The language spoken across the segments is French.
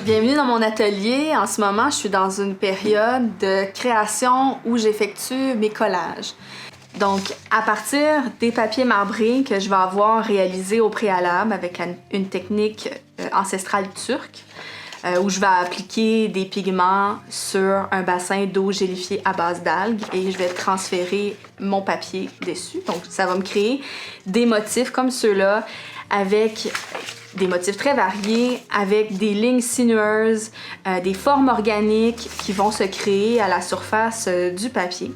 Bienvenue dans mon atelier. En ce moment, je suis dans une période de création où j'effectue mes collages. Donc, à partir des papiers marbrés que je vais avoir réalisés au préalable avec une technique ancestrale turque, où je vais appliquer des pigments sur un bassin d'eau gélifiée à base d'algues et je vais transférer mon papier dessus. Donc, ça va me créer des motifs comme ceux-là avec des motifs très variés, avec des lignes sinueuses, des formes organiques qui vont se créer à la surface du papier.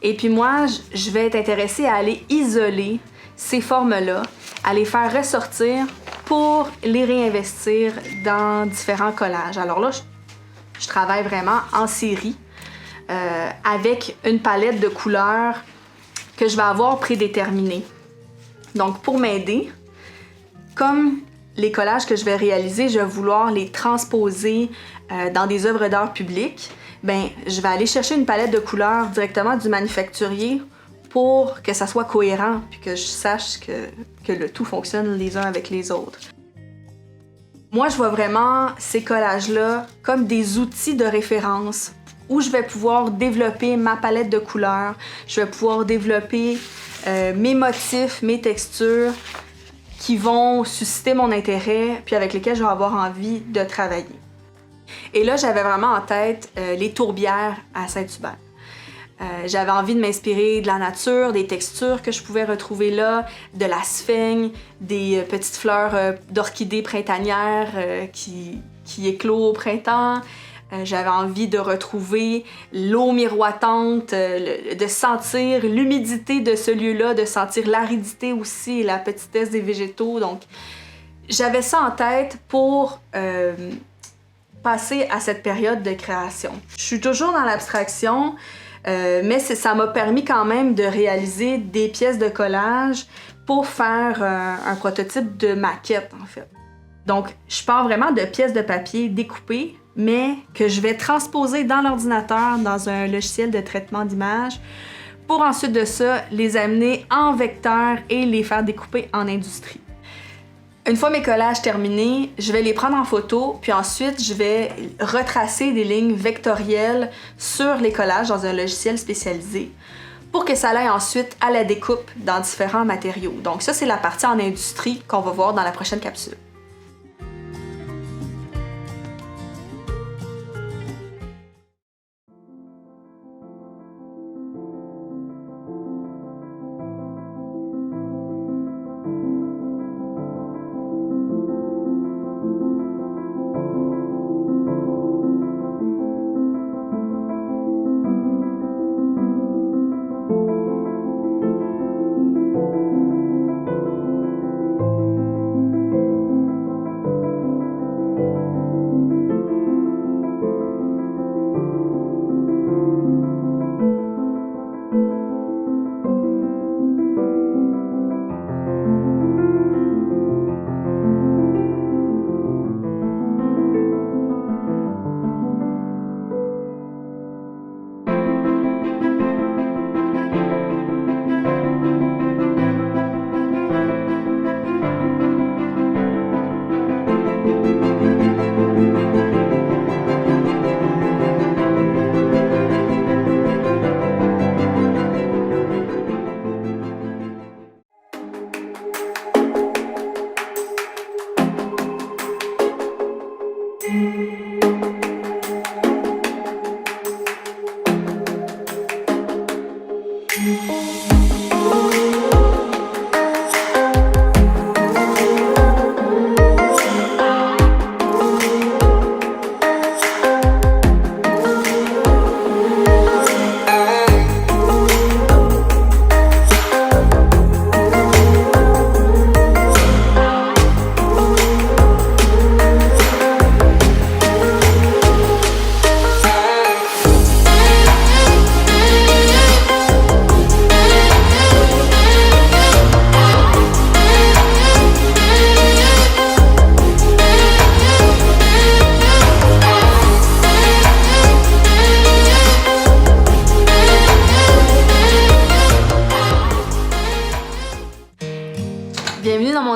Et puis moi, je vais être intéressée à aller isoler ces formes-là, à les faire ressortir pour les réinvestir dans différents collages. Alors là, je travaille vraiment en série avec une palette de couleurs que je vais avoir prédéterminée. Donc pour m'aider, comme les collages que je vais réaliser, je vais vouloir les transposer dans des œuvres d'art publiques, ben, je vais aller chercher une palette de couleurs directement du manufacturier pour que ça soit cohérent puis que je sache que le tout fonctionne les uns avec les autres. Moi, je vois vraiment ces collages-là comme des outils de référence où je vais pouvoir développer ma palette de couleurs, je vais pouvoir développer mes motifs, mes textures qui vont susciter mon intérêt puis avec lesquels je vais avoir envie de travailler. Et là, j'avais vraiment en tête les tourbières à Saint-Hubert. J'avais envie de m'inspirer de la nature, des textures que je pouvais retrouver là, de la sphaigne, des petites fleurs d'orchidées printanières qui éclosent au printemps. J'avais envie de retrouver l'eau miroitante, de sentir l'humidité de ce lieu-là, de sentir l'aridité aussi et la petitesse des végétaux. Donc, j'avais ça en tête pour passer à cette période de création. Je suis toujours dans l'abstraction, mais ça m'a permis quand même de réaliser des pièces de collage pour faire un prototype de maquette, en fait. Donc, je pars vraiment de pièces de papier découpées, mais que je vais transposer dans l'ordinateur, dans un logiciel de traitement d'image, pour ensuite de ça, les amener en vecteur et les faire découper en industrie. Une fois mes collages terminés, je vais les prendre en photo, puis ensuite je vais retracer des lignes vectorielles sur les collages dans un logiciel spécialisé pour que ça aille ensuite à la découpe dans différents matériaux. Donc ça, c'est la partie en industrie qu'on va voir dans la prochaine capsule.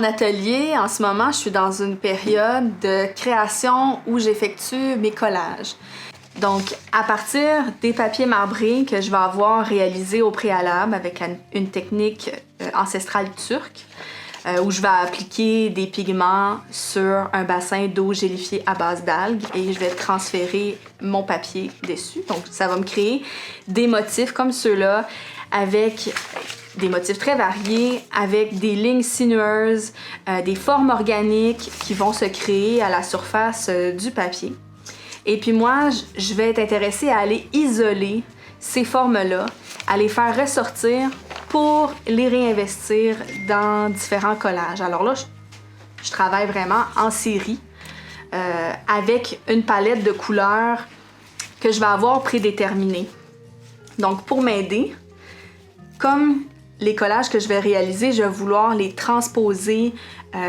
atelier, en ce moment, je suis dans une période de création où j'effectue mes collages. Donc, à partir des papiers marbrés que je vais avoir réalisés au préalable avec une technique ancestrale turque, où je vais appliquer des pigments sur un bassin d'eau gélifiée à base d'algues et je vais transférer mon papier dessus. Donc, ça va me créer des motifs comme ceux-là avec des motifs très variés, avec des lignes sinueuses, des formes organiques qui vont se créer à la surface du papier. Et puis moi, je vais être intéressée à aller isoler ces formes-là, à les faire ressortir pour les réinvestir dans différents collages. Alors là, je travaille vraiment en série avec une palette de couleurs que je vais avoir prédéterminée. Donc pour m'aider, comme les collages que je vais réaliser, je vais vouloir les transposer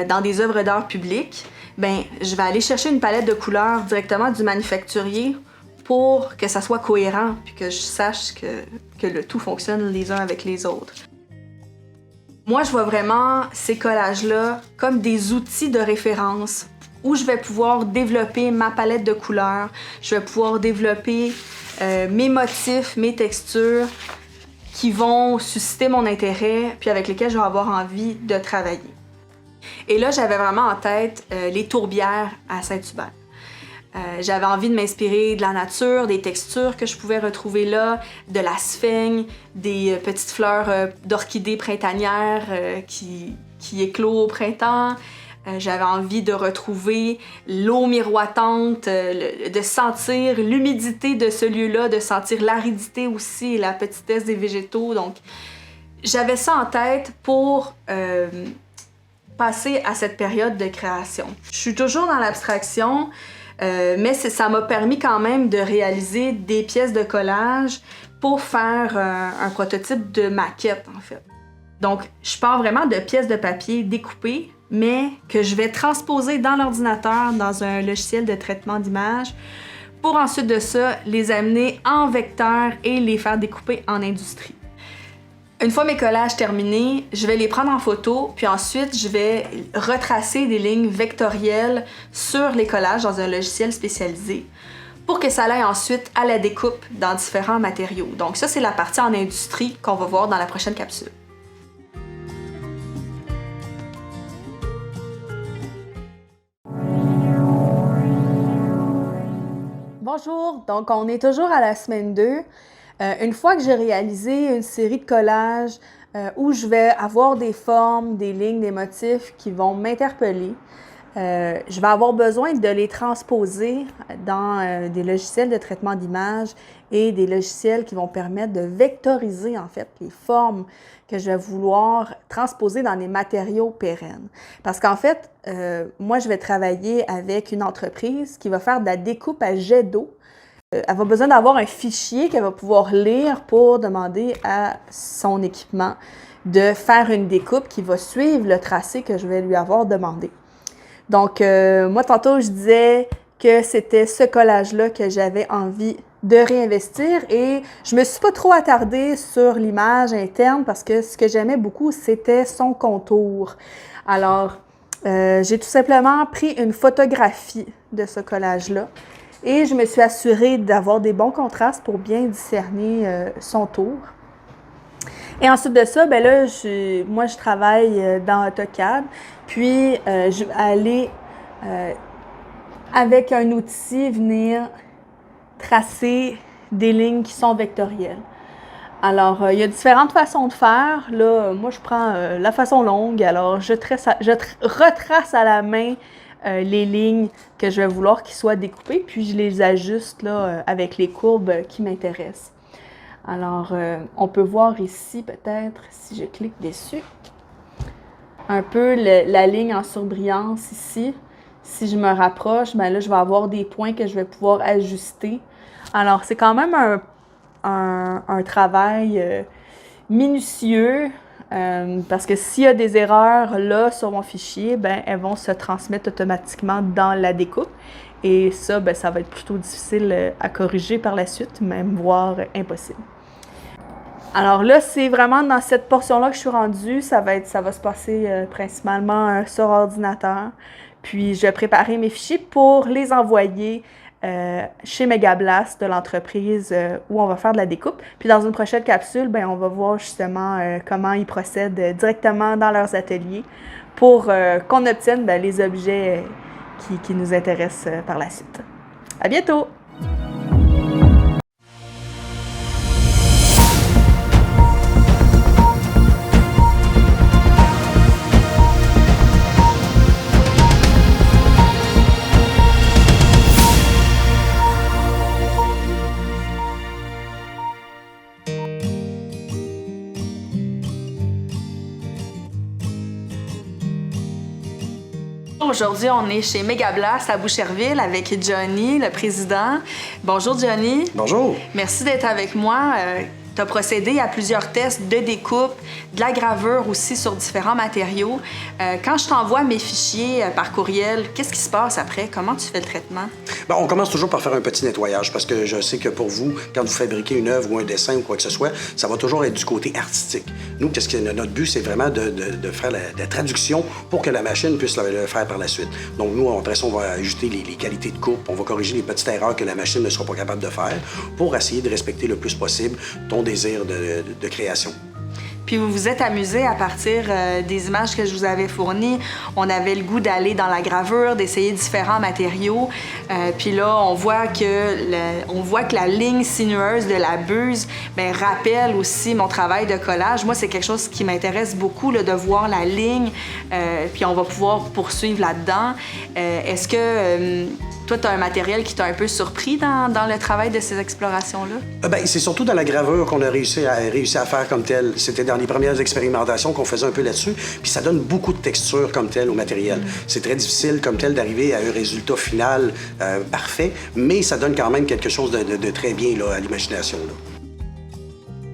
dans des œuvres d'art publiques, ben, je vais aller chercher une palette de couleurs directement du manufacturier pour que ça soit cohérent puis que je sache que le tout fonctionne les uns avec les autres. Moi, je vois vraiment ces collages-là comme des outils de référence où je vais pouvoir développer ma palette de couleurs, je vais pouvoir développer mes motifs, mes textures qui vont susciter mon intérêt puis avec lesquels je vais avoir envie de travailler. Et là, j'avais vraiment en tête les tourbières à Saint-Hubert. J'avais envie de m'inspirer de la nature, des textures que je pouvais retrouver là, de la sphaigne, des petites fleurs d'orchidées printanières qui éclosent au printemps. J'avais envie de retrouver l'eau miroitante, de sentir l'humidité de ce lieu-là, de sentir l'aridité aussi et la petitesse des végétaux. Donc, j'avais ça en tête pour passer à cette période de création. Je suis toujours dans l'abstraction, mais ça m'a permis quand même de réaliser des pièces de collage pour faire un prototype de maquette, en fait. Donc, je pars vraiment de pièces de papier découpées, mais que je vais transposer dans l'ordinateur, dans un logiciel de traitement d'image, pour ensuite de ça, les amener en vecteur et les faire découper en industrie. Une fois mes collages terminés, je vais les prendre en photo, puis ensuite je vais retracer des lignes vectorielles sur les collages dans un logiciel spécialisé pour que ça aille ensuite à la découpe dans différents matériaux. Donc ça, c'est la partie en industrie qu'on va voir dans la prochaine capsule. Bonjour, donc on est toujours à la semaine 2. Une fois que j'ai réalisé une série de collages où je vais avoir des formes, des lignes, des motifs qui vont m'interpeller, je vais avoir besoin de les transposer dans des logiciels de traitement d'image et des logiciels qui vont permettre de vectoriser en fait les formes que je vais vouloir transposer dans des matériaux pérennes. Parce qu'en fait, moi je vais travailler avec une entreprise qui va faire de la découpe à jet d'eau. Elle va besoin d'avoir un fichier qu'elle va pouvoir lire pour demander à son équipement de faire une découpe qui va suivre le tracé que je vais lui avoir demandé. Donc, moi, tantôt, je disais que c'était ce collage-là que j'avais envie de réinvestir et je me suis pas trop attardée sur l'image interne parce que ce que j'aimais beaucoup, c'était son contour. Alors, j'ai tout simplement pris une photographie de ce collage-là. Et je me suis assurée d'avoir des bons contrastes pour bien discerner son tour. Et ensuite de ça, ben là, moi, je travaille dans AutoCAD. Puis, je vais aller, avec un outil, venir tracer des lignes qui sont vectorielles. Alors, il y a différentes façons de faire. Là, moi, je prends la façon longue. Alors, je retrace à la main les lignes que je vais vouloir qu'ils soient découpées, puis je les ajuste là, avec les courbes qui m'intéressent. Alors, on peut voir ici, peut-être, si je clique dessus, un peu la ligne en surbrillance ici. Si je me rapproche, ben là, je vais avoir des points que je vais pouvoir ajuster. Alors, c'est quand même un travail minutieux, parce que s'il y a des erreurs là sur mon fichier, ben elles vont se transmettre automatiquement dans la découpe. Et ça, ben, ça va être plutôt difficile à corriger par la suite, même voire impossible. Alors là, c'est vraiment dans cette portion-là que je suis rendue. Ça va se passer principalement sur ordinateur. Puis je vais préparer mes fichiers pour les envoyer chez Megablast de l'entreprise où on va faire de la découpe. Puis dans une prochaine capsule, ben, on va voir justement comment ils procèdent directement dans leurs ateliers pour qu'on obtienne ben, les objets qui nous intéressent par la suite. À bientôt! Aujourd'hui, on est chez Megablast à Boucherville avec Johnny, le président. Bonjour Johnny. Bonjour. Merci d'être avec moi. Tu as procédé à plusieurs tests de découpe, de la gravure aussi sur différents matériaux. Quand je t'envoie mes fichiers par courriel, qu'est-ce qui se passe après? Comment tu fais le traitement? Bon, on commence toujours par faire un petit nettoyage parce que je sais que pour vous, quand vous fabriquez une œuvre ou un dessin ou quoi que ce soit, ça va toujours être du côté artistique. Nous, notre but, c'est vraiment de faire la traduction pour que la machine puisse le faire par la suite. Donc nous, après ça, on va ajouter les qualités de coupe, on va corriger les petites erreurs que la machine ne sera pas capable de faire pour essayer de respecter le plus possible ton désir de création. Puis vous vous êtes amusé à partir des images que je vous avais fournies. On avait le goût d'aller dans la gravure, d'essayer différents matériaux. Puis là, on voit que la ligne sinueuse de la buse bien, rappelle aussi mon travail de collage. Moi, c'est quelque chose qui m'intéresse beaucoup, là, de voir la ligne. Puis on va pouvoir poursuivre là-dedans. Est-ce que toi, tu as un matériel qui t'a un peu surpris dans le travail de ces explorations-là? Ben, c'est surtout dans la gravure qu'on a réussi à faire comme tel. C'était dans les premières expérimentations qu'on faisait un peu là-dessus. Puis ça donne beaucoup de texture comme tel au matériel. C'est très difficile comme tel d'arriver à un résultat final parfait, mais ça donne quand même quelque chose de très bien là, à l'imagination.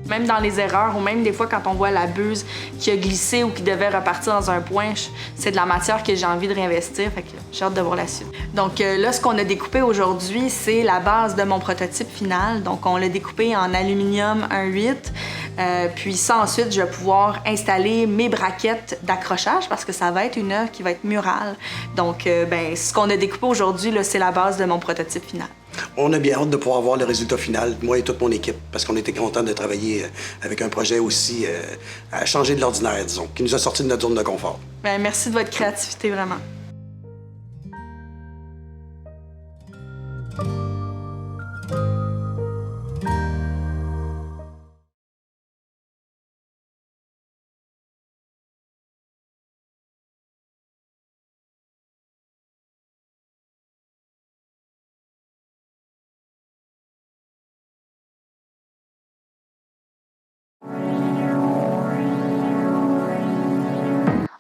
Même dans les erreurs, ou même des fois quand on voit la buse qui a glissé ou qui devait repartir dans un point, c'est de la matière que j'ai envie de réinvestir, fait que j'ai hâte de voir la suite. Donc là, ce qu'on a découpé aujourd'hui, c'est la base de mon prototype final. Donc on l'a découpé en aluminium 1.8, puis ça ensuite, je vais pouvoir installer mes braquettes d'accrochage parce que ça va être une œuvre qui va être murale. Donc ben, ce qu'on a découpé aujourd'hui, c'est la base de mon prototype final. On a bien hâte de pouvoir voir le résultat final, moi et toute mon équipe, parce qu'on était contents de travailler avec un projet aussi à changer de l'ordinaire, disons, qui nous a sortis de notre zone de confort. Bien, merci de votre créativité, vraiment.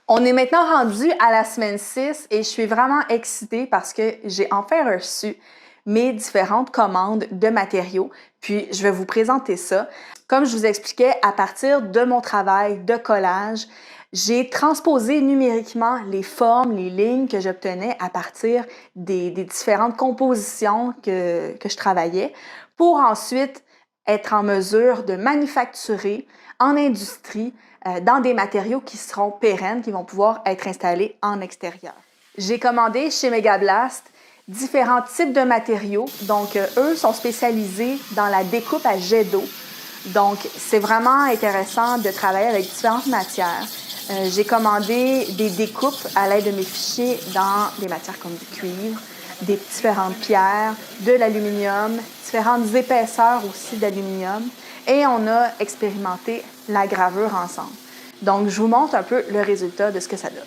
On est maintenant rendu à la semaine 6 et je suis vraiment excitée parce que j'ai enfin reçu mes différentes commandes de matériaux. Puis je vais vous présenter ça. Comme je vous expliquais, à partir de mon travail de collage, j'ai transposé numériquement les formes, les lignes que j'obtenais à partir des différentes compositions que je travaillais pour ensuite être en mesure de manufacturer en industrie dans des matériaux qui seront pérennes, qui vont pouvoir être installés en extérieur. J'ai commandé chez Megablast différents types de matériaux. Donc, eux sont spécialisés dans la découpe à jet d'eau. Donc, c'est vraiment intéressant de travailler avec différentes matières. J'ai commandé des découpes à l'aide de mes fichiers dans des matières comme du cuivre, des différentes pierres, de l'aluminium, différentes épaisseurs aussi d'aluminium. Et on a expérimenté la gravure ensemble. Donc, je vous montre un peu le résultat de ce que ça donne.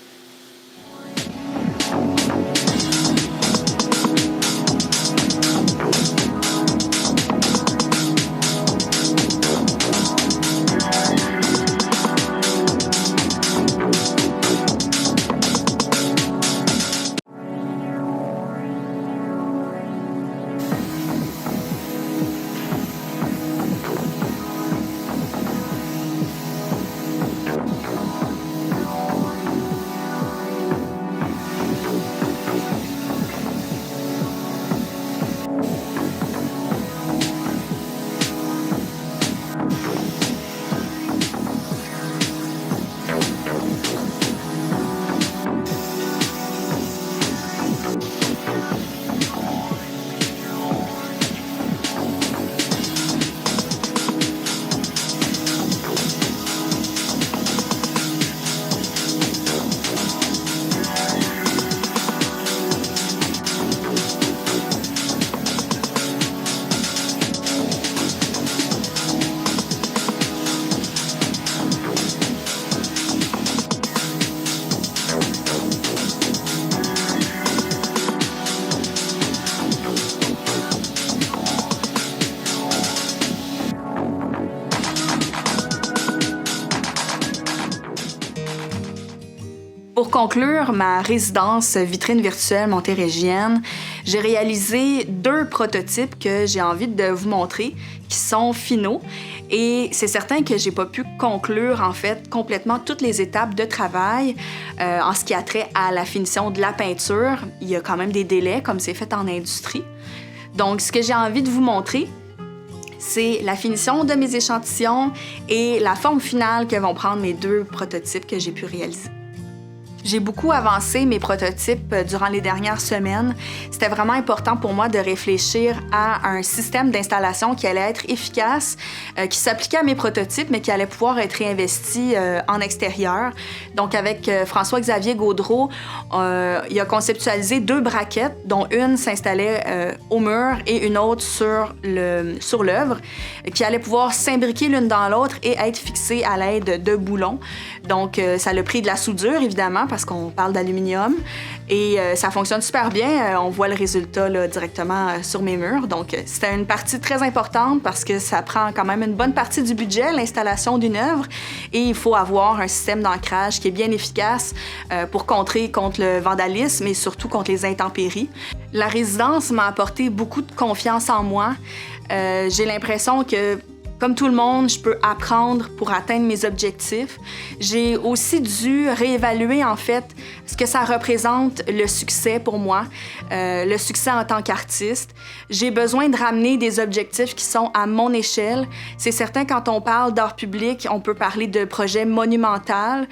Pour conclure ma résidence vitrine virtuelle montérégienne, j'ai réalisé 2 prototypes que j'ai envie de vous montrer, qui sont finaux. Et c'est certain que j'ai pas pu conclure en fait complètement toutes les étapes de travail en ce qui a trait à la finition de la peinture. Il y a quand même des délais comme c'est fait en industrie. Donc ce que j'ai envie de vous montrer, c'est la finition de mes échantillons et la forme finale que vont prendre mes 2 prototypes que j'ai pu réaliser. J'ai beaucoup avancé mes prototypes durant les dernières semaines. C'était vraiment important pour moi de réfléchir à un système d'installation qui allait être efficace, qui s'appliquait à mes prototypes, mais qui allait pouvoir être réinvesti en extérieur. Donc, avec François-Xavier Gaudreault, il a conceptualisé 2 braquettes, dont une s'installait au mur et une autre sur l'œuvre, qui allaient pouvoir s'imbriquer l'une dans l'autre et être fixées à l'aide de boulons. Donc, ça a pris de la soudure, évidemment, parce qu'on parle d'aluminium. Et ça fonctionne super bien. On voit le résultat là, directement sur mes murs. Donc, c'était une partie très importante parce que ça prend quand même une bonne partie du budget, l'installation d'une œuvre. Et il faut avoir un système d'ancrage qui est bien efficace pour contrer contre le vandalisme et surtout contre les intempéries. La résidence m'a apporté beaucoup de confiance en moi. J'ai l'impression que comme tout le monde, je peux apprendre pour atteindre mes objectifs. J'ai aussi dû réévaluer, en fait, ce que ça représente le succès pour moi, le succès en tant qu'artiste. J'ai besoin de ramener des objectifs qui sont à mon échelle. C'est certain, quand on parle d'art public, on peut parler de projet monumental,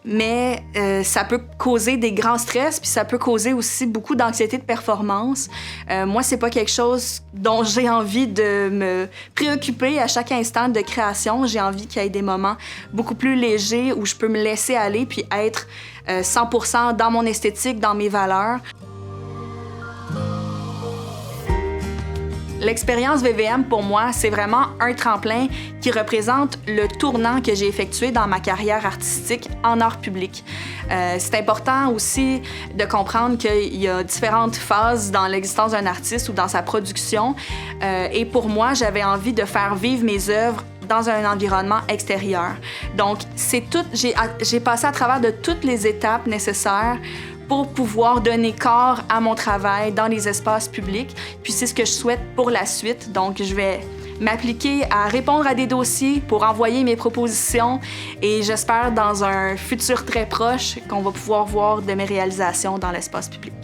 mais ça peut causer des grands stress, puis ça peut causer aussi beaucoup d'anxiété de performance. Moi, c'est pas quelque chose dont j'ai envie de me préoccuper à chaque instant de création. J'ai envie qu'il y ait des moments beaucoup plus légers où je peux me laisser aller puis être 100% dans mon esthétique, dans mes valeurs. L'expérience VVM, pour moi, c'est vraiment un tremplin qui représente le tournant que j'ai effectué dans ma carrière artistique en art public. C'est important aussi de comprendre qu'il y a différentes phases dans l'existence d'un artiste ou dans sa production. Et pour moi, j'avais envie de faire vivre mes œuvres dans un environnement extérieur. Donc, j'ai passé à travers de toutes les étapes nécessaires pour pouvoir donner corps à mon travail dans les espaces publics. Puis c'est ce que je souhaite pour la suite. Donc, je vais m'appliquer à répondre à des dossiers pour envoyer mes propositions et j'espère dans un futur très proche qu'on va pouvoir voir de mes réalisations dans l'espace public.